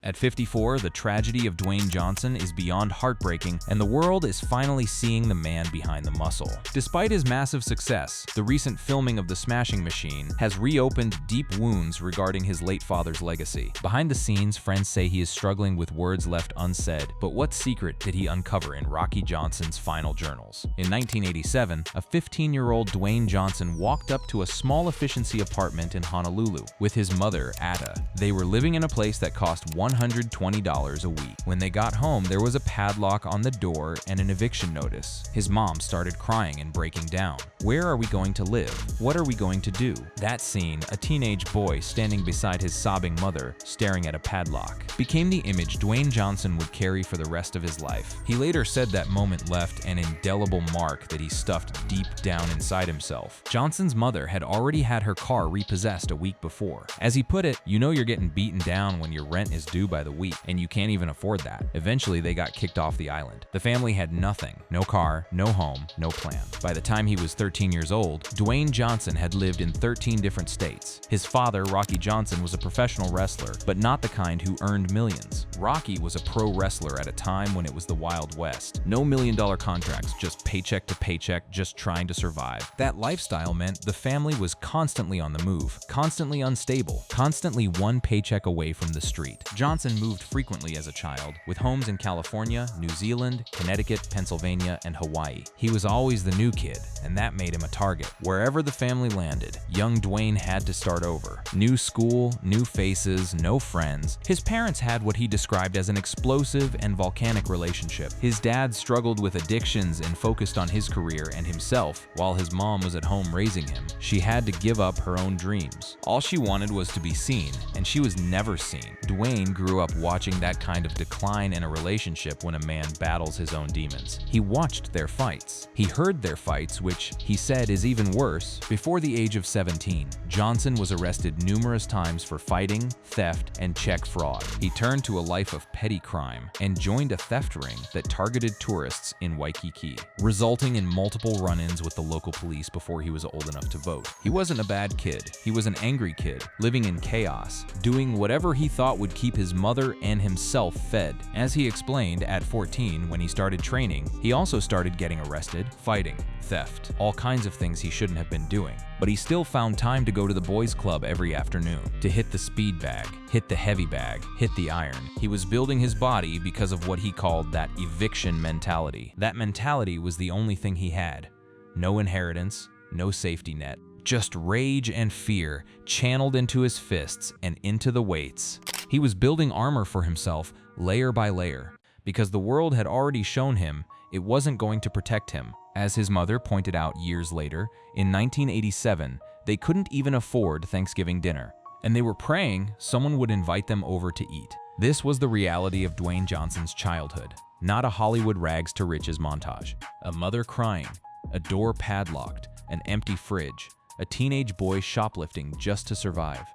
At 54, the tragedy of Dwayne Johnson is beyond heartbreaking, and the world is finally seeing the man behind the muscle. Despite his massive success, the recent filming of The Smashing Machine has reopened deep wounds regarding his late father's legacy. Behind the scenes, friends say he is struggling with words left unsaid, but what secret did he uncover in Rocky Johnson's final journals? In 1987, a 15-year-old Dwayne Johnson walked up to a small efficiency apartment in Honolulu with his mother, Ada. They were living in a place that cost $120 a week. When they got home, there was a padlock on the door and an eviction notice. His mom started crying and breaking down. Where are we going to live? What are we going to do? That scene, a teenage boy standing beside his sobbing mother, staring at a padlock, became the image Dwayne Johnson would carry for the rest of his life. He later said that moment left an indelible mark that he stuffed deep down inside himself. Johnson's mother had already had her car repossessed a week before. As he put it, "You know you're getting beaten down when your rent is due by the week, and you can't even afford that." Eventually, they got kicked off the island. The family had nothing. No car, no home, no plan. By the time he was 13 years old, Dwayne Johnson had lived in 13 different states. His father, Rocky Johnson, was a professional wrestler, but not the kind who earned millions. Rocky was a pro wrestler at a time when it was the Wild West. No million-dollar contracts, just paycheck to paycheck, just trying to survive. That lifestyle meant the family was constantly on the move, constantly unstable, constantly one paycheck away from the street. Johnson moved frequently as a child, with homes in California, New Zealand, Connecticut, Pennsylvania, and Hawaii. He was always the new kid, and that made him a target. Wherever the family landed, young Dwayne had to start over. New school, new faces, no friends. His parents had what he described as an explosive and volcanic relationship. His dad struggled with addictions and focused on his career and himself, while his mom was at home raising him. She had to give up her own dreams. All she wanted was to be seen, and she was never seen. Dwayne grew up watching that kind of decline in a relationship when a man battles his own demons. He watched their fights. He heard their fights, which he said is even worse. Before the age of 17, Johnson was arrested numerous times for fighting, theft, and check fraud. He turned to a life of petty crime and joined a theft ring that targeted tourists in Waikiki, resulting in multiple run-ins with the local police before he was old enough to vote. He wasn't a bad kid. He was an angry kid, living in chaos, doing whatever he thought would keep his mother and himself fed. As he explained, at 14, when he started training, he also started getting arrested, fighting, theft, all kinds of things he shouldn't have been doing. But he still found time to go to the boys' club every afternoon, to hit the speed bag, hit the heavy bag, hit the iron. He was building his body because of what he called that eviction mentality. That mentality was the only thing he had. No inheritance, no safety net, just rage and fear channeled into his fists and into the weights. He was building armor for himself layer by layer, because the world had already shown him it wasn't going to protect him. As his mother pointed out years later, in 1987, they couldn't even afford Thanksgiving dinner, and they were praying someone would invite them over to eat. This was the reality of Dwayne Johnson's childhood, not a Hollywood rags to riches montage. A mother crying, a door padlocked, an empty fridge, a teenage boy shoplifting just to survive.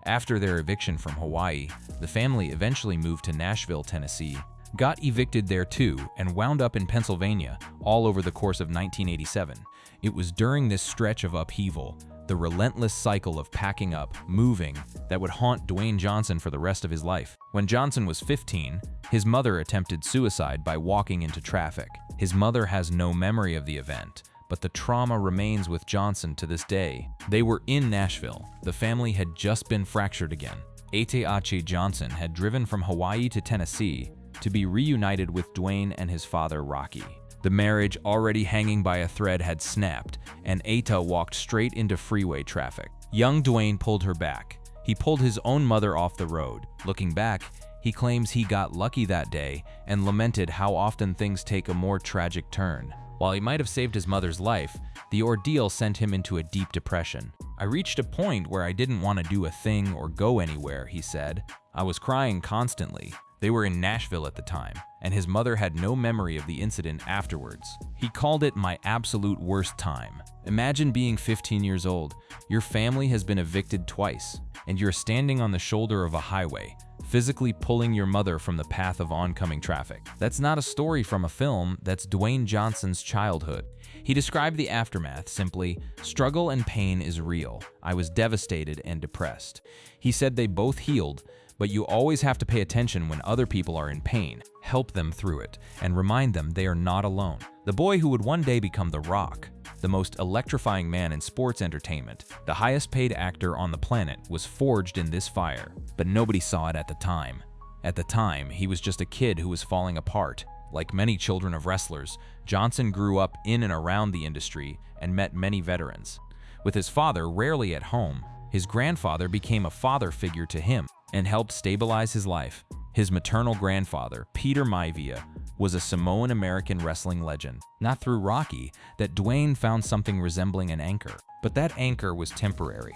After their eviction from Hawaii, the family eventually moved to Nashville, Tennessee, got evicted there too, and wound up in Pennsylvania, all over the course of 1987. It was during this stretch of upheaval, the relentless cycle of packing up, moving, that would haunt Dwayne Johnson for the rest of his life. When Johnson was 15, his mother attempted suicide by walking into traffic. His mother has no memory of the event, but the trauma remains with Johnson to this day. They were in Nashville. The family had just been fractured again. Ateachi Johnson had driven from Hawaii to Tennessee to be reunited with Dwayne and his father, Rocky. The marriage, already hanging by a thread, had snapped, and Ata walked straight into freeway traffic. Young Dwayne pulled her back. He pulled his own mother off the road. Looking back, he claims he got lucky that day and lamented how often things take a more tragic turn. While he might have saved his mother's life, the ordeal sent him into a deep depression. "I reached a point where I didn't want to do a thing or go anywhere," he said. "I was crying constantly." They were in Nashville at the time, and his mother had no memory of the incident afterwards. He called it my absolute worst time. Imagine being 15 years old, your family has been evicted twice, and you're standing on the shoulder of a highway, physically pulling your mother from the path of oncoming traffic. That's not a story from a film, that's Dwayne Johnson's childhood. He described the aftermath simply, "Struggle and pain is real. I was devastated and depressed." He said they both healed, But you always have to pay attention when other people are in pain, help them through it, and remind them they are not alone. The boy who would one day become The Rock, the most electrifying man in sports entertainment, the highest paid actor on the planet, was forged in this fire. But nobody saw it at the time. At the time, he was just a kid who was falling apart. Like many children of wrestlers, Johnson grew up in and around the industry and met many veterans. With his father rarely at home, his grandfather became a father figure to him and helped stabilize his life. His maternal grandfather, Peter Maivia, was a Samoan-American wrestling legend. Not through Rocky that Dwayne found something resembling an anchor, but that anchor was temporary.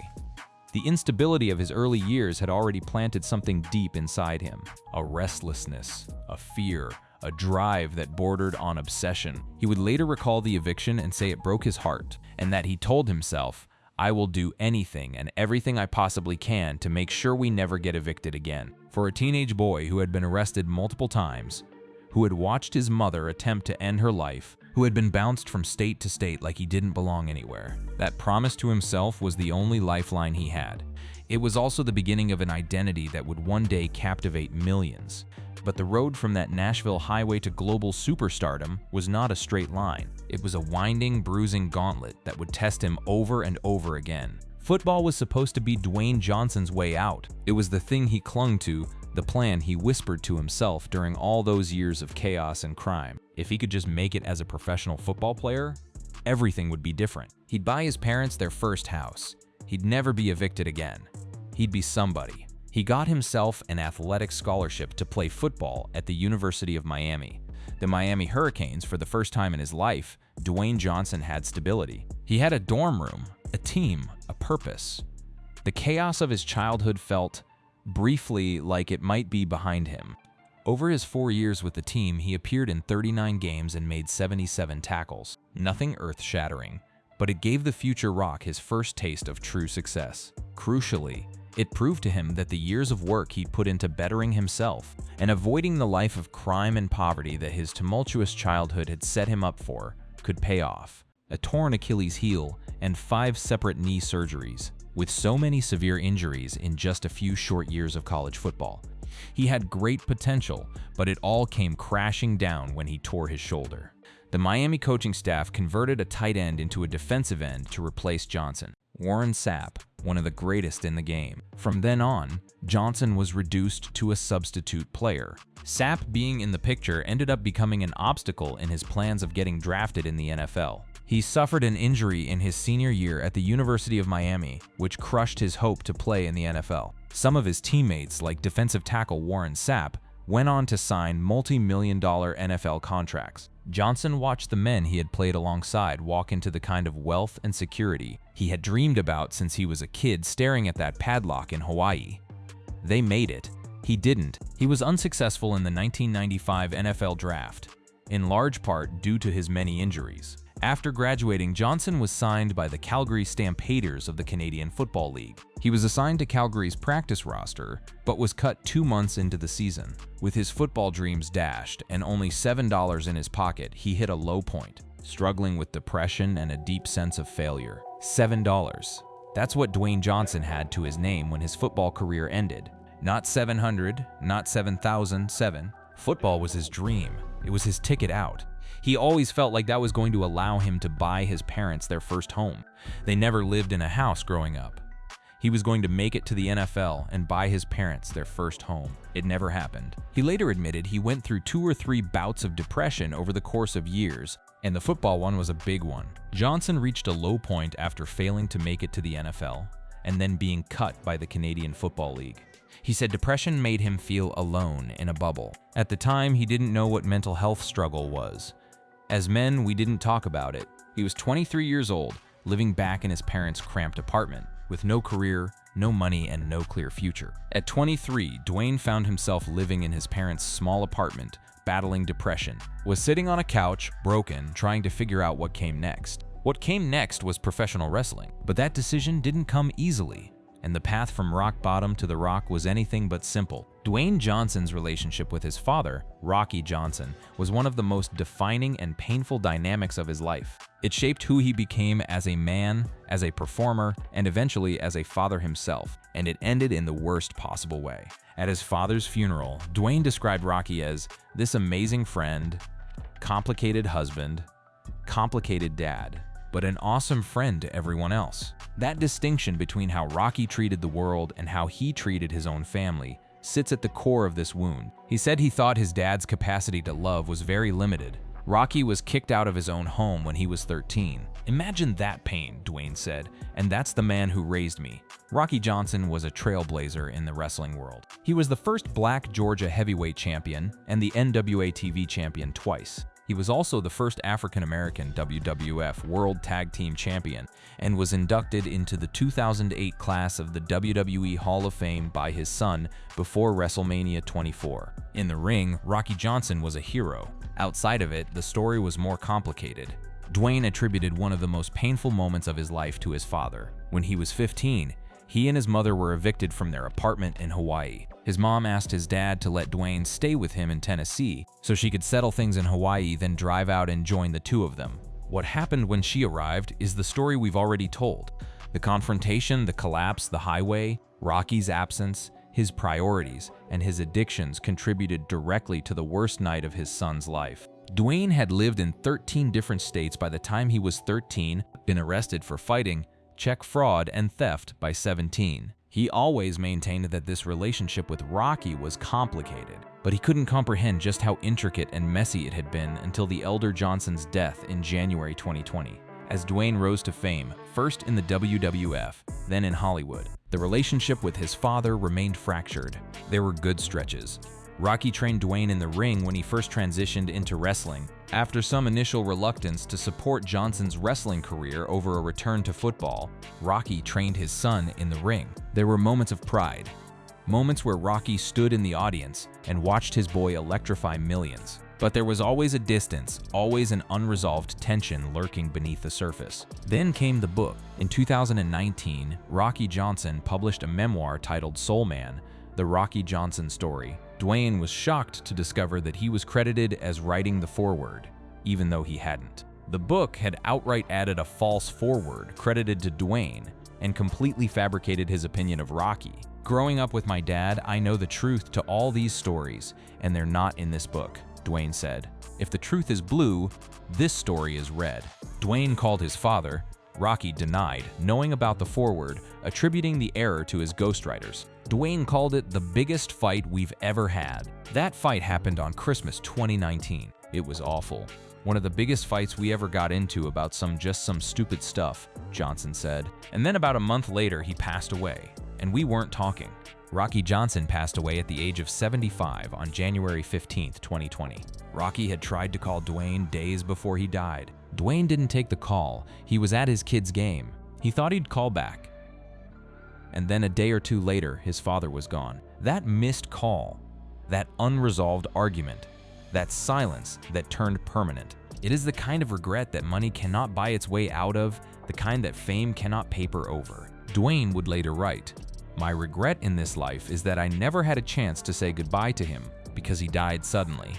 The instability of his early years had already planted something deep inside him, a restlessness, a fear, a drive that bordered on obsession. He would later recall the eviction and say it broke his heart, and that he told himself, "I will do anything and everything I possibly can to make sure we never get evicted again." For a teenage boy who had been arrested multiple times, who had watched his mother attempt to end her life, who had been bounced from state to state like he didn't belong anywhere, that promise to himself was the only lifeline he had. It was also the beginning of an identity that would one day captivate millions. But the road from that Nashville highway to global superstardom was not a straight line. It was a winding, bruising gauntlet that would test him over and over again. Football was supposed to be Dwayne Johnson's way out. It was the thing he clung to, the plan he whispered to himself during all those years of chaos and crime. If he could just make it as a professional football player, everything would be different. He'd buy his parents their first house. He'd never be evicted again. He'd be somebody. He got himself an athletic scholarship to play football at the University of Miami. The Miami Hurricanes, for the first time in his life, Dwayne Johnson had stability. He had a dorm room, a team, a purpose. The chaos of his childhood felt, briefly, like it might be behind him. Over his 4 years with the team, he appeared in 39 games and made 77 tackles. Nothing earth-shattering, but it gave the future Rock his first taste of true success. Crucially, it proved to him that the years of work he'd put into bettering himself and avoiding the life of crime and poverty that his tumultuous childhood had set him up for could pay off. A torn Achilles heel and 5 separate knee surgeries, with so many severe injuries in just a few short years of college football. He had great potential, but it all came crashing down when he tore his shoulder. The Miami coaching staff converted a tight end into a defensive end to replace Johnson. Warren Sapp, one of the greatest in the game. From then on, Johnson was reduced to a substitute player. Sapp being in the picture ended up becoming an obstacle in his plans of getting drafted in the NFL. He suffered an injury in his senior year at the University of Miami, which crushed his hope to play in the NFL. Some of his teammates, like defensive tackle Warren Sapp, went on to sign multi-million-dollar NFL contracts. Johnson watched the men he had played alongside walk into the kind of wealth and security he had dreamed about since he was a kid staring at that padlock in Hawaii. They made it. He didn't. He was unsuccessful in the 1995 NFL Draft, in large part due to his many injuries. After graduating, Johnson was signed by the Calgary Stampeders of the Canadian Football League. He was assigned to Calgary's practice roster, but was cut 2 months into the season. With his football dreams dashed and only $7 in his pocket, he hit a low point, struggling with depression and a deep sense of failure. $7. That's what Dwayne Johnson had to his name when his football career ended. Not 700, not 7,007. Football was his dream. It was his ticket out. He always felt like that was going to allow him to buy his parents their first home. They never lived in a house growing up. He was going to make it to the NFL and buy his parents their first home. It never happened. He later admitted he went through 2 or 3 bouts of depression over the course of years, and the football one was a big one. Johnson reached a low point after failing to make it to the NFL and then being cut by the Canadian Football League. He said depression made him feel alone in a bubble. At the time, he didn't know what mental health struggle was. As men, we didn't talk about it. He was 23 years old, living back in his parents' cramped apartment, with no career, no money, and no clear future. At 23, Dwayne found himself living in his parents' small apartment, battling depression, was sitting on a couch, broken, trying to figure out what came next. What came next was professional wrestling, but that decision didn't come easily, and the path from rock bottom to the Rock was anything but simple. Dwayne Johnson's relationship with his father, Rocky Johnson, was one of the most defining and painful dynamics of his life. It shaped who he became as a man, as a performer, and eventually as a father himself. and it ended in the worst possible way. At his father's funeral, Dwayne described Rocky as this amazing friend, complicated husband, complicated dad, but an awesome friend to everyone else. That distinction between how Rocky treated the world and how he treated his own family sits at the core of this wound. He said he thought his dad's capacity to love was very limited. Rocky was kicked out of his own home when he was 13. Imagine that pain, Dwayne said, and that's the man who raised me. Rocky Johnson was a trailblazer in the wrestling world. He was the first Black Georgia heavyweight champion and the NWA TV champion twice. He was also the first African-American WWF World Tag Team Champion and was inducted into the 2008 class of the WWE Hall of Fame by his son before WrestleMania 24. In the ring, Rocky Johnson was a hero. Outside of it, the story was more complicated. Dwayne attributed one of the most painful moments of his life to his father. When he was 15, he and his mother were evicted from their apartment in Hawaii. His mom asked his dad to let Dwayne stay with him in Tennessee so she could settle things in Hawaii, then drive out and join the two of them. What happened when she arrived is the story we've already told. The confrontation, the collapse, the highway, Rocky's absence, his priorities, and his addictions contributed directly to the worst night of his son's life. Dwayne had lived in 13 different states by the time he was 13, been arrested for fighting, check fraud, and theft by 17. He always maintained that this relationship with Rocky was complicated, but he couldn't comprehend just how intricate and messy it had been until the elder Johnson's death in January 2020. As Dwayne rose to fame, first in the WWF, then in Hollywood, the relationship with his father remained fractured. There were good stretches. Rocky trained Dwayne in the ring when he first transitioned into wrestling. After some initial reluctance to support Johnson's wrestling career over a return to football, Rocky trained his son in the ring. There were moments of pride, moments where Rocky stood in the audience and watched his boy electrify millions. But there was always a distance, always an unresolved tension lurking beneath the surface. Then came the book. In 2019, Rocky Johnson published a memoir titled Soul Man: The Rocky Johnson Story. Dwayne was shocked to discover that he was credited as writing the foreword, even though he hadn't. The book had outright added a false foreword credited to Dwayne and completely fabricated his opinion of Rocky. Growing up with my dad, I know the truth to all these stories, and they're not in this book, Dwayne said. If the truth is blue, this story is red. Dwayne called his father. Rocky denied knowing about the foreword, attributing the error to his ghostwriters. Dwayne called it the biggest fight we've ever had. That fight happened on Christmas 2019. It was awful. One of the biggest fights we ever got into about some stupid stuff, Johnson said. And then about a month later, he passed away, and we weren't talking. Rocky Johnson passed away at the age of 75 on January 15, 2020. Rocky had tried to call Dwayne days before he died. Dwayne didn't take the call. He was at his kid's game. He thought he'd call back. And then a day or two later, his father was gone. That missed call, that unresolved argument, that silence that turned permanent. It is the kind of regret that money cannot buy its way out of, the kind that fame cannot paper over. Dwayne would later write, "My regret in this life is that I never had a chance to say goodbye to him because he died suddenly.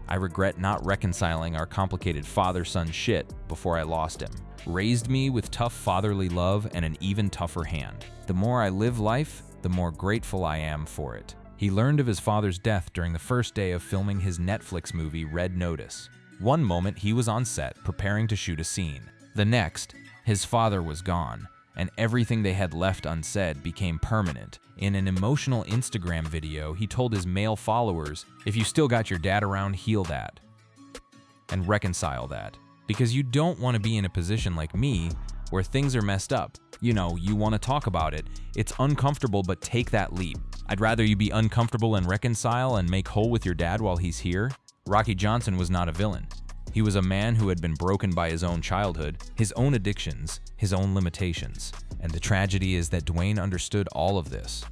I regret not reconciling our complicated father-son shit before I lost him. Raised me with tough fatherly love and an even tougher hand. The more I live life, the more grateful I am for it." He learned of his father's death during the first day of filming his Netflix movie Red Notice. One moment he was on set preparing to shoot a scene. The next, his father was gone, and everything they had left unsaid became permanent. In an emotional Instagram video, he told his male followers, "If you still got your dad around, heal that and reconcile that. Because you don't want to be in a position like me where things are messed up. You know, you want to talk about it. It's uncomfortable, but take that leap. I'd rather you be uncomfortable and reconcile and make whole with your dad while he's here." Rocky Johnson was not a villain. He was a man who had been broken by his own childhood, his own addictions, his own limitations. And the tragedy is that Dwayne understood all of this,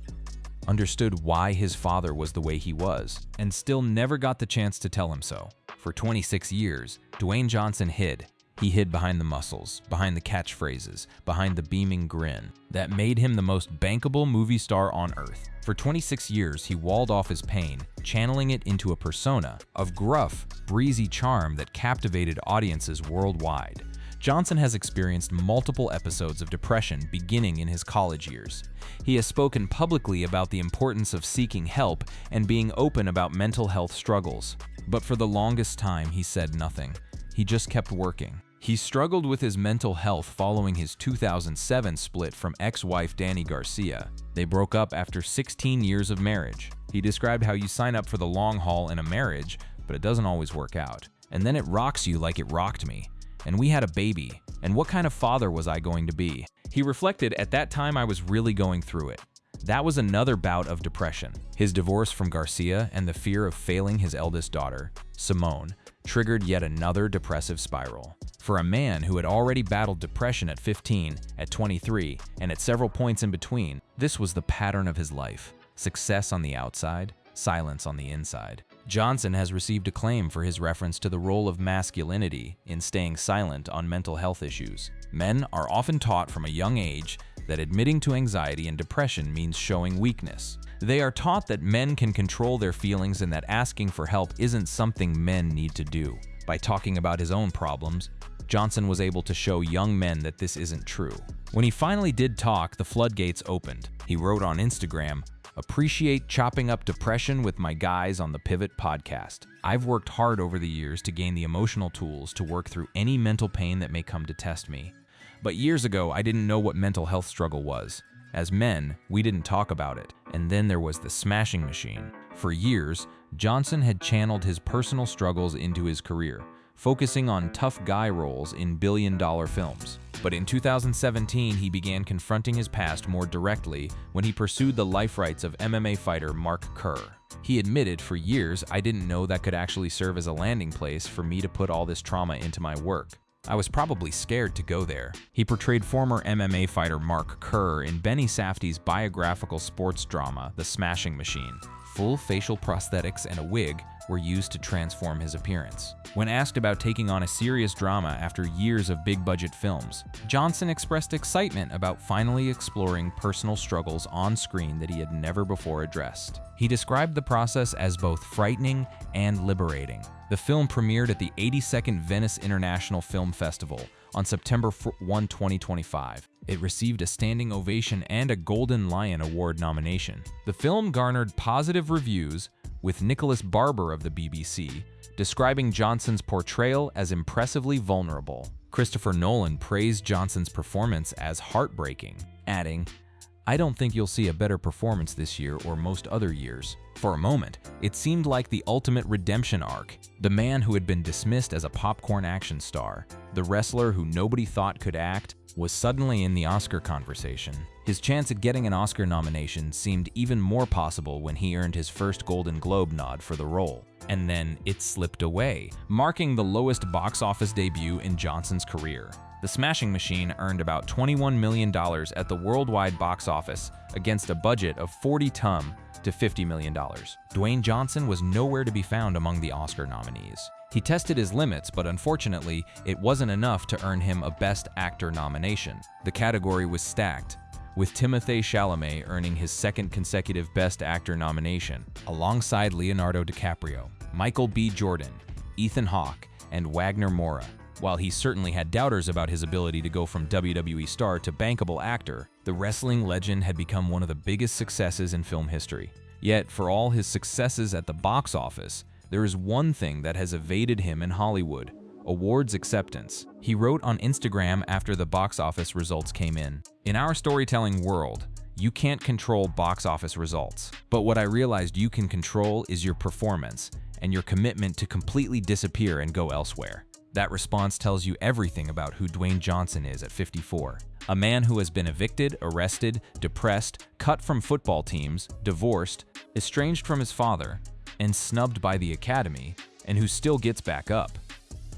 understood why his father was the way he was, and still never got the chance to tell him so. For 26 years, Dwayne Johnson hid. He hid behind the muscles, behind the catchphrases, behind the beaming grin that made him the most bankable movie star on earth. For 26 years, he walled off his pain, channeling it into a persona of gruff, breezy charm that captivated audiences worldwide. Johnson has experienced multiple episodes of depression beginning in his college years. He has spoken publicly about the importance of seeking help and being open about mental health struggles. But for the longest time, he said nothing. He just kept working. He struggled with his mental health following his 2007 split from ex-wife Dani Garcia. They broke up after 16 years of marriage. He described how you sign up for the long haul in a marriage, but it doesn't always work out. And then it rocks you like it rocked me. And we had a baby. And what kind of father was I going to be? He reflected, at that time I was really going through it. That was another bout of depression. His divorce from Garcia and the fear of failing his eldest daughter, Simone, triggered yet another depressive spiral. For a man who had already battled depression at 15, at 23, and at several points in between, this was the pattern of his life. Success on the outside, silence on the inside. Johnson has received acclaim for his reference to the role of masculinity in staying silent on mental health issues. Men are often taught from a young age that admitting to anxiety and depression means showing weakness. They are taught that men can control their feelings and that asking for help isn't something men need to do. By talking about his own problems, Johnson was able to show young men that this isn't true. When he finally did talk, the floodgates opened. He wrote on Instagram, "Appreciate chopping up depression with my guys on the Pivot podcast. I've worked hard over the years to gain the emotional tools to work through any mental pain that may come to test me. But years ago, I didn't know what mental health struggle was. As men, we didn't talk about it. And then there was the smashing machine." For years, Johnson had channeled his personal struggles into his career, focusing on tough guy roles in billion-dollar films. But in 2017, he began confronting his past more directly when he pursued the life rights of MMA fighter Mark Kerr. He admitted, "For years, I didn't know that could actually serve as a landing place for me to put all this trauma into my work. I was probably scared to go there." He portrayed former MMA fighter Mark Kerr in Benny Safdie's biographical sports drama, The Smashing Machine. Full facial prosthetics and a wig were used to transform his appearance. When asked about taking on a serious drama after years of big-budget films, Johnson expressed excitement about finally exploring personal struggles on screen that he had never before addressed. He described the process as both frightening and liberating. The film premiered at the 82nd Venice International Film Festival on September 1, 2025. It received a standing ovation and a Golden Lion Award nomination. The film garnered positive reviews, with Nicholas Barber of the BBC describing Johnson's portrayal as impressively vulnerable. Christopher Nolan praised Johnson's performance as heartbreaking, adding, "I don't think you'll see a better performance this year or most other years." For a moment, it seemed like the ultimate redemption arc. The man who had been dismissed as a popcorn action star, the wrestler who nobody thought could act, was suddenly in the Oscar conversation. His chance at getting an Oscar nomination seemed even more possible when he earned his first Golden Globe nod for the role. And then it slipped away, marking the lowest box office debut in Johnson's career. The Smashing Machine earned about $21 million at the worldwide box office against a budget of $40 to $50 million. Dwayne Johnson was nowhere to be found among the Oscar nominees. He tested his limits, but unfortunately, it wasn't enough to earn him a Best Actor nomination. The category was stacked, with Timothée Chalamet earning his second consecutive Best Actor nomination, alongside Leonardo DiCaprio, Michael B. Jordan, Ethan Hawke, and Wagner Moura. While he certainly had doubters about his ability to go from WWE star to bankable actor, the wrestling legend had become one of the biggest successes in film history. Yet, for all his successes at the box office, there is one thing that has evaded him in Hollywood: awards acceptance. He wrote on Instagram after the box office results came in, "In our storytelling world, you can't control box office results. But what I realized you can control is your performance and your commitment to completely disappear and go elsewhere." That response tells you everything about who Dwayne Johnson is at 54. A man who has been evicted, arrested, depressed, cut from football teams, divorced, estranged from his father, and snubbed by the Academy, and who still gets back up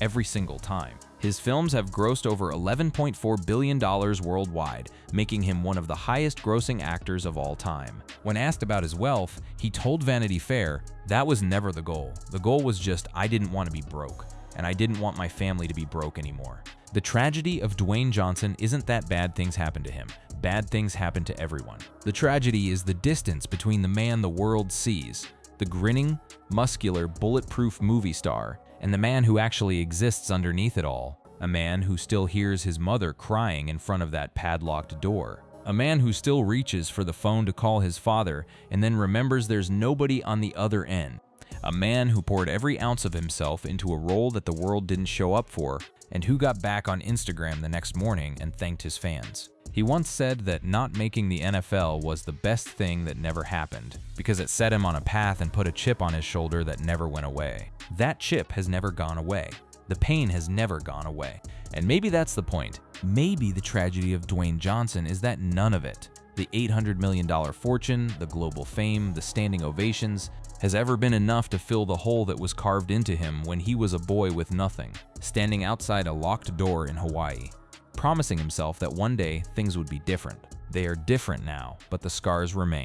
every single time. His films have grossed over $11.4 billion worldwide, making him one of the highest-grossing actors of all time. When asked about his wealth, he told Vanity Fair, "That was never the goal. The goal was just I didn't want to be broke, and I didn't want my family to be broke anymore." The tragedy of Dwayne Johnson isn't that bad things happen to him. Bad things happen to everyone. The tragedy is the distance between the man the world sees, the grinning, muscular, bulletproof movie star, and the man who actually exists underneath it all. A man who still hears his mother crying in front of that padlocked door. A man who still reaches for the phone to call his father and then remembers there's nobody on the other end. A man who poured every ounce of himself into a role that the world didn't show up for, and who got back on Instagram the next morning and thanked his fans. He once said that not making the NFL was the best thing that never happened, because it set him on a path and put a chip on his shoulder that never went away. That chip has never gone away. The pain has never gone away. And maybe that's the point. Maybe the tragedy of Dwayne Johnson is that none of it, the $800 million fortune, the global fame, the standing ovations, has ever been enough to fill the hole that was carved into him when he was a boy with nothing, standing outside a locked door in Hawaii, promising himself that one day things would be different. They are different now, but the scars remain.